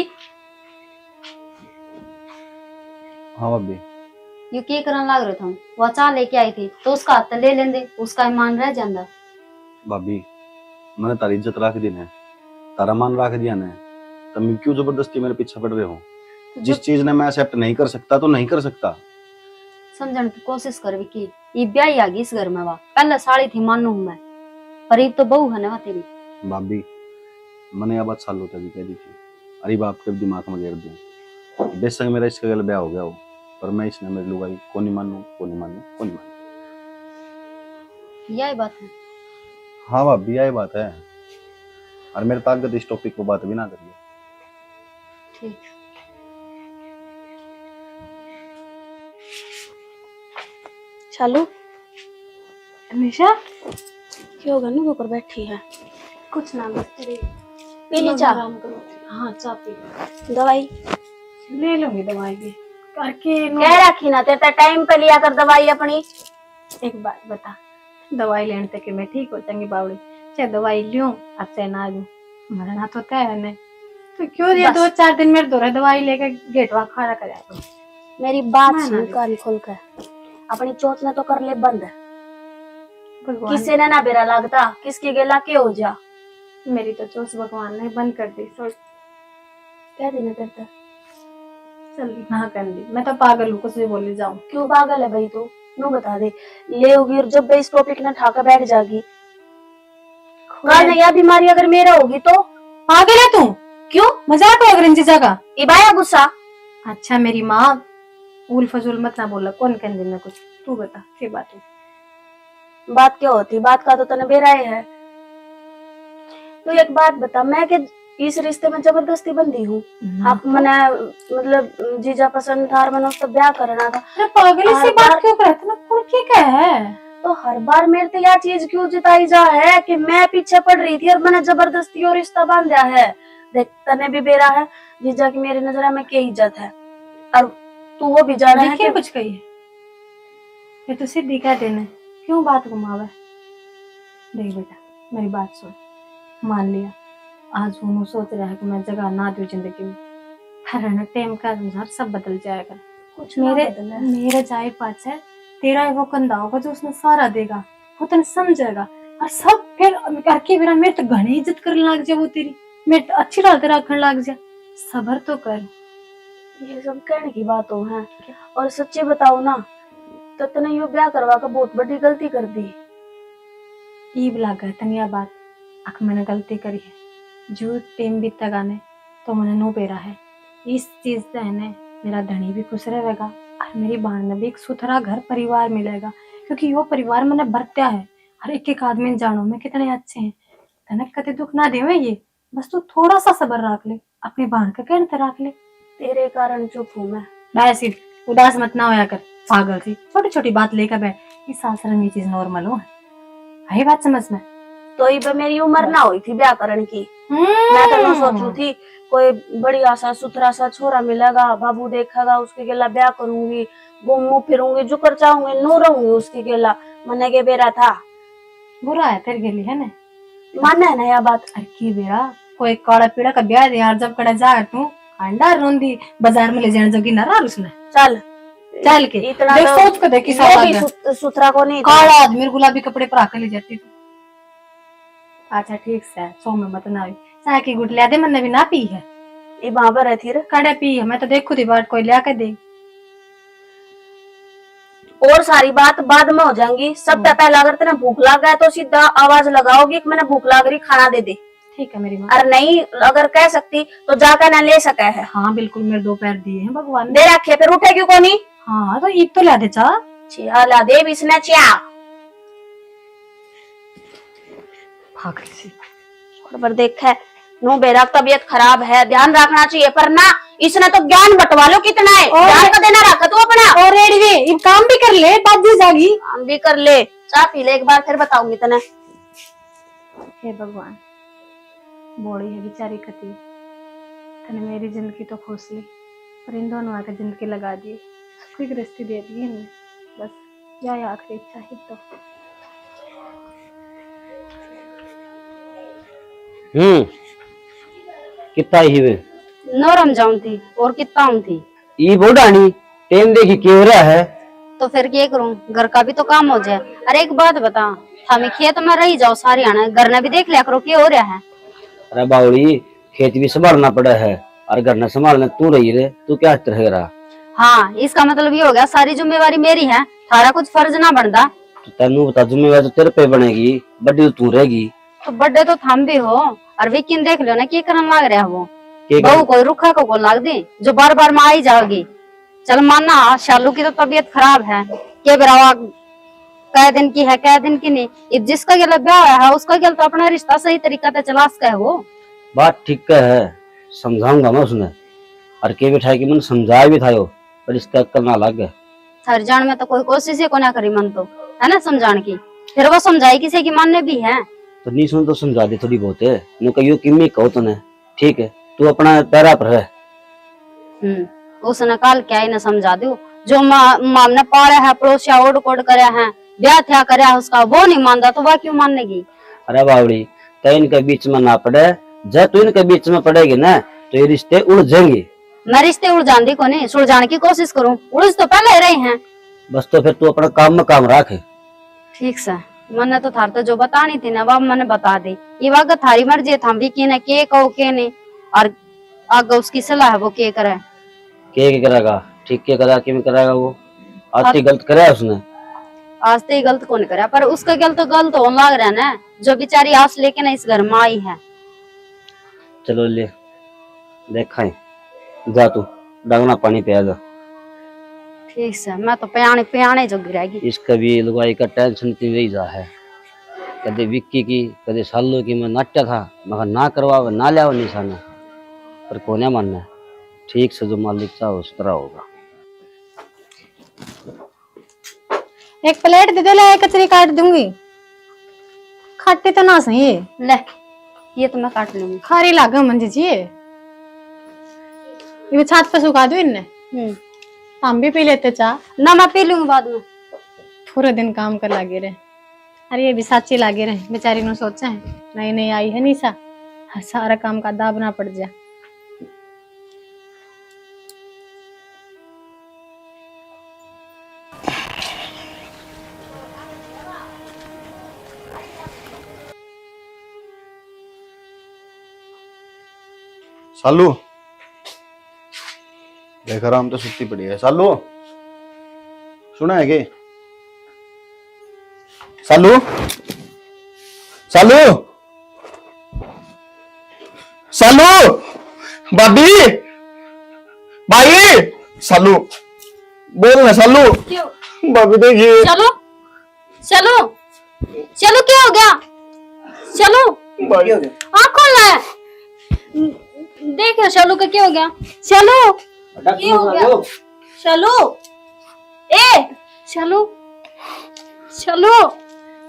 हाँ भाभी यू की करन लग रहे थे? वो चाह लेके आई थी तो उसका हाथ ले लेंदे, उसका ईमान रह जांदा। भाभी मैंने तारी इज्जत रख दी ने, तारा मान रख दिया ने, तुम क्यों जबरदस्ती मेरे पीछे पड़ रहे हो? जिस चीज ने मैं एक्सेप्ट नहीं कर सकता तो नहीं कर सकता। समझने की कोशिश कर विक्की, ये ब्याह आ गई इस घर में, वा पहले साड़ी थी मानू हूं मैं, पर ये तो बहू है ना तेरी। भाभी मैंने यह बात सालों तक कह दी थी, अरे बाप के दिमाग में घेर दूं बेशक मेरा इसके गल ब्याह हो गया हो, पर मैं इसने मेरी लुगाई को नहीं मानू को नहीं मानू को नहीं मानू। यही बात है। हाँ भाभी यही बात है, और मेरे ताकत इस टॉपिक पर बात भी ना करिए। ठीक चालू निशा क्या होगा ना, वो ऊपर बैठी है। कुछ ना बस तेरे पी ली चाय? आराम करो। हाँ चाय पी दवाई ले लूंगी, दवाई भी करके कह रखी ना तेरे टाइम पे लिया कर दवाई अपनी। एक बात बता, दवाई लेने तक मैं ठीक हो जाऊंगी बावड़ी, चाहे दवाई लूं अब चाहे ना लूं, मरना तो तय है नहीं। तो क्यों ये बस। 2-4 दिन मेरे दौरे दवाई लेकर गेटवा खड़ा कर आया। मेरी बात ना, सुन ना, कान खोल कर, अपनी चोट ने तो कर ले बंद, भगवान किसी ने ना बेरा लगता, किसकी गेला के हो जा। मेरी तो चोट भगवान ने बंद कर दी। सोच कह देना तेरे, चल ना कर दी, मैं तो पागल हूँ, कुछ भी बोली जाऊं। क्यों पागल है भाई तू? नो बता दे, ले होगी और जब इस टॉपिक ना ठाकर बैठ जागी। कल यह बीमारी अगर मेरा होगी तो? पागल है तू? क्यों? मजाक है अगर जगह। इबाया गुस्सा। अच्छा मेरी माँ उल फजूल मत ना बोला, कौन कह दिन में कुछ, तू बता क्या बात है? बात क्या होती, बात का तो तने बेरा है। तो एक बात बता, मैं के इस रिश्ते में जबरदस्ती बंदी हूँ? आप मैंने मतलब जीजा पसंद था, मैंने उसका ब्याह करना था। अरे पागल सी बात क्यों करते ना, कौन क्या है? तो हर बार मेरे से यह चीज क्यों जिताई जा है कि मैं पीछे पड़ रही थी और मैंने जबरदस्ती और रिश्ता बांध दिया है? देख तने भी बेरा है, जीजा की मेरी नजर में क्या इज्जत है, और तू वो भी जाना है कि कुछ कही फिर तो सीधी कह देना, क्यों बात घुमावे। देख बेटा मेरी बात सुन, मान लिया आज वो सोच रहा है कि मैं जगह ना दूं जिंदगी में, पर है ना टाइम का अनुसार सब बदल जाएगा। कुछ ना मेरे बदला। मेरे जाए पास है, तेरा वो कंधा होगा जो उसने सारा देगा, वो तेने समझेगा और सब फिर करके मेरा मेरे तो घनी इज्जत करने लग जाए, वो तेरी मेरे तो अच्छी रात रखने लग जाए। सबर तो कर। ये सब कहने की बातों है, और सच्ची बताओ ना तो तने यो ब्याह करवा कर बहुत बड़ी गलती कर दी। ईब लागा तनिया बात अख मैंने गलती करी है, जो टाइम बीता गाने तो मैंने नो पेरा है। इस चीज से है ने मेरा धनी भी खुश रहेगा और मेरी बहन ने भी एक सुथरा घर परिवार मिलेगा, क्योंकि वो परिवार मैंने बरत्या है। हर एक आदमी जानो में कितने अच्छे हैं, तनक कते दुख ना देवे ये, बस तू थोड़ा सा सबर रख ले, अपनी बहन का कहते रख ले। तेरे कारण चुप हूँ मैं। ऐसी उदास मत ना होया कर पागल सी, छोटी छोटी बात लेकर बैठ। इस सासरे में ये चीज नॉर्मल हो, है बात समझ में। तो ये मेरी उम्र ना हुई थी ब्याह करने की। मैं तो ना सोचू थी कोई बढ़िया सा सुथरा सा छोरा मिलेगा, बाबू देखेगा, उसके गेला ब्याह करूंगी, घूमू फिरूंगी, जो कर चाहूंगी नू रहूंगी उसके गेला। मने के बेरा था बुरा है तेरे के लिए है ना, मानना है ना यह बात। अरे की बेरा कोई काला पीड़ा का ब्याह दे यार, जब कड़ा जा तू अंडा रोंदी बाजार में ले जाने जोगी ना रहा उसने। चल चल के इतना देख तो सोच के देख किसा वो भी सुथरा को नहीं था। काला आदमी गुलाबी कपड़े पर आकर ले जाती तू। अच्छा ठीक से सो में मत ना आई, चाय की गुट लिया दे, मैंने भी ना पी है। ये वहां पर रहती रे। कड़े पी है, मैं तो देखू थी बाट कोई लिया के दे। और सारी बात बाद में हो जाएंगी। सबसे पहले अगर तेने भूख लग गया तो सीधा आवाज लगाओगी कि मैंने भूख लग रही, खाना दे दे। ठीक है मेरी माँ। और नहीं अगर कह सकती तो जाकर ना ले सके है। हाँ बिल्कुल, मेरे 2 पैर दिए हैं भगवान ने। दे रखे फिर उठे क्यों को नहीं? हाँ तो ईद तो ला दे चा। चिया दे इसने चिया। पागल सी। छोड़ पर देख है नो बेरा तबीयत खराब है, ध्यान रखना चाहिए, पर ना इसने तो ज्ञान बंटवा लो कितना है, ध्यान का देना रखा तू अपना। और रेडवे ये काम भी कर ले, बात भी जागी। हम भी कर ले, चाय पी ले एक बार फिर बताऊंगी तने। हे भगवान, बोड़ी है बेचारी कती, तने मेरी जिंदगी तो खोस ली, पर इन दोनों आकर जिंदगी लगा दी, सुखी गृहस्थी दे दी इनने। बस यह आखिरी इच्छा ही तो। कितना ही वे नौरम जाऊं थी और कितना हूं थी। ई बोडानी टेम देखी क्यों हो रहा है। तो फिर क्या करूं, घर का भी तो काम हो जाए। अरे एक बात बता, हमें खेत में रही जाओ सारी आना, घर ने भी देख लिया करो क्या हो रहा है। अरे बावड़ी खेत भी संभालना पड़ा है और घर न संभालना तू रही रे, तू क्या रह रहा। हाँ इसका मतलब ये हो गया सारी जिम्मेवारी मेरी है, थारा कुछ फर्ज ना बनता। तो तेनू बता जिम्मेवारी तो तेरे पे बनेगी, बड़ी तो तू रहेगी। तो बर्थडे तो थम भी हो, और विकिन देख लो ना क्या करने लग रहा है वो। के बहू कोई रुखा को लाग दे जो बार बार में आई जाओगी। चल मानना शालू की तो तबीयत खराब है, के बरावा कै दिन की है कै दिन की नहीं। अब जिसका गला ब्याह है उसका गल तो अपना रिश्ता सही तरीका से चला सके। वो बात ठीक है, समझाऊंगा मैं उसने, और के बिठाई की मैंने समझाया भी था यो, पर इसका अक्कल ना लग गया। हर जान में तो कोई कोशिश ही को ना करी मन तो है ना समझाने की, फिर वो समझाई किसी की मानने भी है। तो नहीं सुन तो समझा दे थोड़ी बहुत है, नु कहियो किम्मी कहो तने, ठीक है तू अपना पैरा पर है। उसने काल क्या ही ना समझा दो, जो माम ने पाड़ा है पड़ोसिया ओढ़ कोड करे हैं, ब्याह थया करे उसका, वो नहीं मानता तो वह क्यों मानेगी। अरे बावड़ी तो इनके बीच में ना पड़े, जब तू इनके बीच में पड़ेगी ना तो ये रिश्ते उड़ जाएंगे। मैं रिश्ते उलझान दी को नहीं, सुलझाने की कोशिश करूं, उलझ तो पहले ही रही हैं। बस तो फिर तू अपना काम में काम रख। ठीक से मैंने तो थार तो जो बतानी थी ना वह मैंने बता दी। ये वाग थारी मर्जी था भी की ने के कहो के नहीं, और आगे उसकी सलाह है वो के करे। के करेगा, ठीक के करेगा, कि करेगा वो। आज तो गलत करे उसने, आज तो गलत कौन करे, पर उसका गलत गलत होने लग रहा है ना, जो बेचारी आस लेके ना इस घर में आई है। चलो ले देखा जा, तू डांगना पानी पिया जा। ठीक से मैं तो पियाने पियाने जोगी रहेगी। इसका भी लुगाई का टेंशन इतनी रही जा है, कदे विक्की की कदे सालों की। मैं नाट्या था मगर ना करवा ना लिया निशाना, पर कोने मानना, ठीक से जो मालिक चाहे उस तरह होगा। एक प्लेट दे दे, ले कचरी काट दूंगी। खट्टी तो ना सही है, ले ये तो मैं काट लूंगी। खारी लागे मंजी जी, ये छात पे सुखा दो इनने, हम भी पी लेते चाह। ना मैं पी लूंगी बाद में। पूरे दिन काम कर लागे रहे। अरे ये भी साची लागे रहे, बेचारी ने सोचा है नई नई आई है निशा, सारा काम का दाबना पड़ जा। सालू देख आराम तो सुती पड़ी है। सालू सुना है के? सालू सालू सालू भाभी भाई सालू बोल ना सालू। क्यों? भाभी देखिए। चलो चलो चलो, क्या हो गया? चलो भाई आँख खोलना है। देखो चलो का क्या हो गया? चलो क्या हो गया? चलो ए चलो चलो।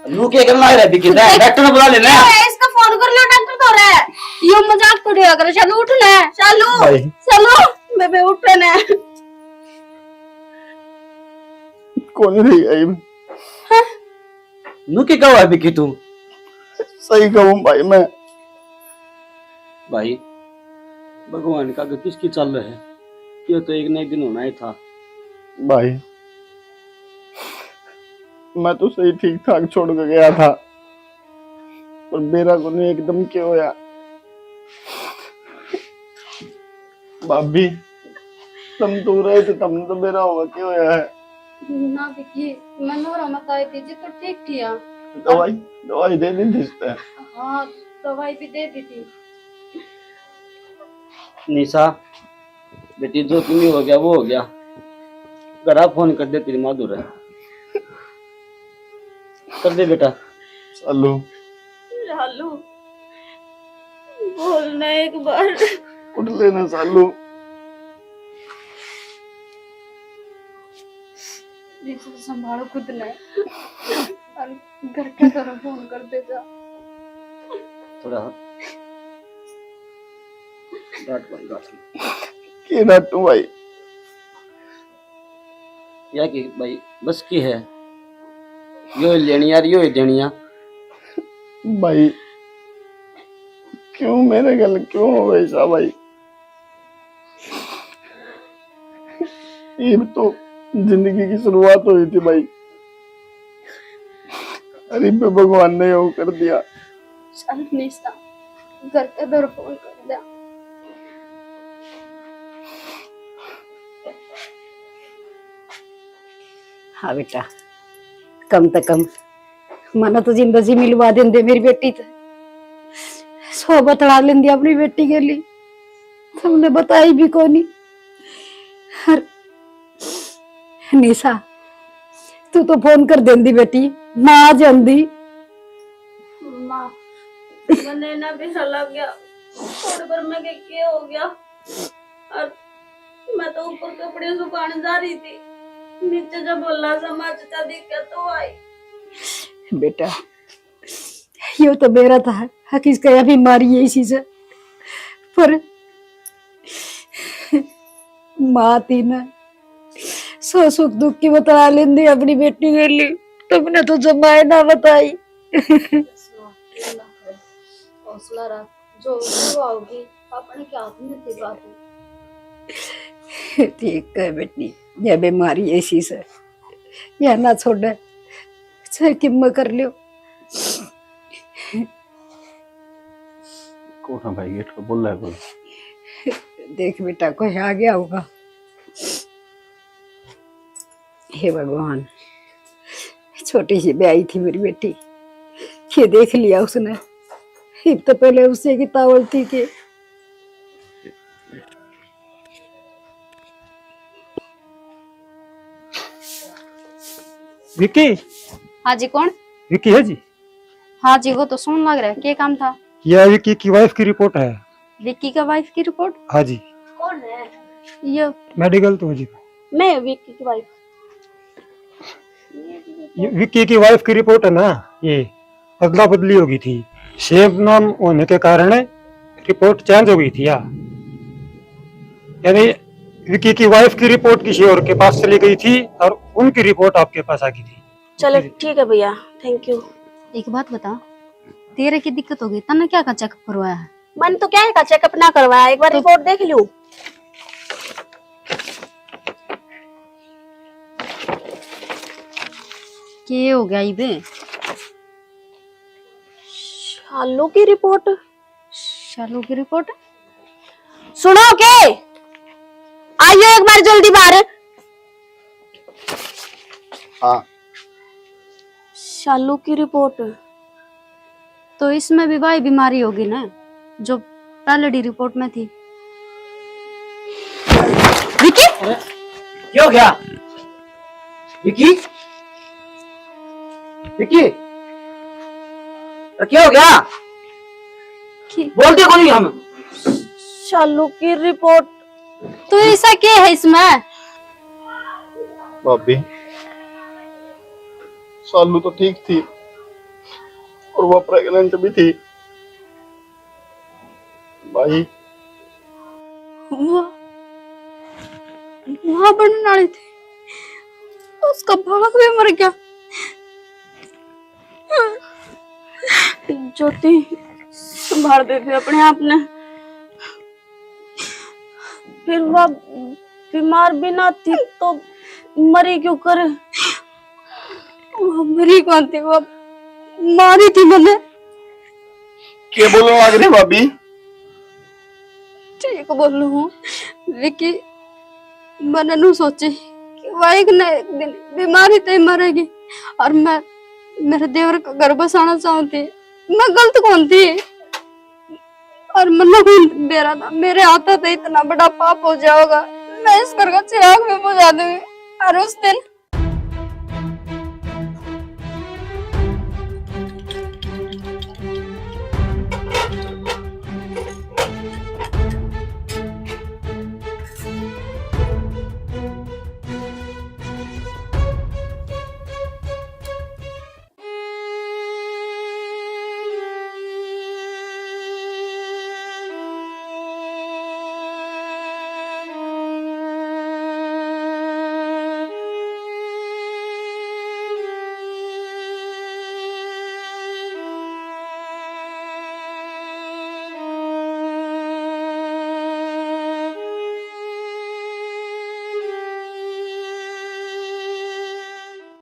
यू क्या करना है विक्की? डॉक्टर ने बुला लेना। क्या है? इसका फोन कर लो, डॉक्टर तो रहा है। ये मजाक थोड़ी हो करे। चलो उठ ले, चलो भाई। चलो बेबे उठ ले। कौन रही आई? नू क्या कहा है विक्की तू? सही कहूँ भाई मैं। भाई भगवान का किसकी चल रहा है? ये तो एक न एक दिन होना ही था। भाई मैं तो सही ठीक ठाक छोड़ के गया था, पर मेरा को नहीं एकदम क्यों होया? भाभी तुम तो रहे थे, तुमने तो मेरा हुआ क्यों होया है? ना विकी, मैं नोरा मत आई थी जी, तो ठीक थी। दवाई दवाई दे दी थी इसने। हाँ दवाई भी दे दी थी। निशा बेटी जो तुम्हें हो गया वो हो गया। घर फोन कर दे, तेरी माधुर है। कर दे बेटा। सालू लालू बोलना एक बार। उठ लेना सालू। देखो संभालो खुद ने, और घर के तरफ फोन कर दे जा। थोड़ा डांट के डांटू भाई? या कि भाई बस की है, यो लेनी यार, यो देनिया। भाई क्यों मेरे गल क्यों हो वैसा भाई? ये तो जिंदगी की शुरुआत हुई थी भाई, अरे पे भगवान ने वो कर दिया। चल निशा घर के तरफ फोन कर दे। हाँ बेटा, कम से कम मना तो जिंदगी मिलवा देंदे मेरी बेटी तो। सो बतला लेंदी अपनी बेटी के लिए, तुमने बताई भी कोनी। हर निशा तू तो फोन कर देंदी बेटी, माँ आ जांदी। माँ मैंने ना भी चला गया थोड़ी बार में क्या हो गया, और मैं तो ऊपर कपड़े सुखाने जा रही थी, नीचे जब बोला समाचार दिखा तो आई। बेटा यो तो मेरा था, हकीस का बीमारी है इसी से, पर माँ थी ना, सो सुख दुख की बता लेंदी अपनी बेटी के लिए, तुमने तो जमाए ना बताई। हौसला रख, जो होगी अपने के हाथ में थी बात। ठीक है बेटी, यह बीमारी ऐसी से यह ना छोड़े, चाहे किम कर लियो। कौन है भाई? गेट पर बोल रहा है कोई? देख बेटा कोई आ गया होगा। हे भगवान, छोटी सी ब्याई थी मेरी बेटी, ये देख लिया उसने। अब तो पहले उससे की तावल थी कि विक्की। हाँ जी कौन? विक्की है जी। हाँ जी वो तो सुन लग रहा है, क्या काम था? यह विक्की की वाइफ की रिपोर्ट है। विक्की का वाइफ की रिपोर्ट? हाँ जी, कौन है? ये मेडिकल तो जी। मैं विक्की की वाइफ। ये विक्की की वाइफ की रिपोर्ट है ना, ये अदला बदली हो गई थी, सेम नाम होने के कारण रिपोर्ट चेंज हो गई थी। यानी विक्की की वाइफ की रिपोर्ट किसी और के पास चली गई थी और उनकी रिपोर्ट आपके पास आ गई थी। चलो ठीक है भैया, थैंक यू। एक बात बता, तेरे की दिक्कत हो गई तने क्या का चेकअप करवाया है? मैंने तो क्या है का चेकअप ना करवाया, एक बार रिपोर्ट देख लूं। क्या हो गया इबे? शालू की रिपोर्ट? शालू की रिपोर्ट? सुनो के, आइयो एक बार जल्दी बाहर। हाँ शालू की रिपोर्ट? तो इसमें भी वही बीमारी होगी ना जो पहले डी रिपोर्ट में थी। विकी, क्या हो गया? विकी, विकी, क्या हो गया? बोलते कौन हम? शालू की रिपोर्ट? तो ऐसा क्या है इसमें? भाभी, सालू तो ठीक थी और वो प्रेग्नेंट भी थी। भाई वहां बनने वाली थी, उसका भाग भी मर गया। ज्योति, संभाल बेबी अपने आप ने। फिर वह बीमार भी ना थी तो मरी क्यों करे? वो मरी कौन थी, वो मारी थी मैंने। क्या बोलो लग रही भाभी? ठीक बोल रहा हूँ विकी, मैंने नहीं सोची कि वह एक न एक दिन बीमारी तय मरेगी और मैं मेरे देवर का घर बसाना चाहती। मैं गलत कौन थी? और मन्ना कौन बेरा था? मेरे हाथ तो इतना बड़ा पाप हो जाएगा, मैं इस घर का चिराग में बुझा दूंगी। और उस दिन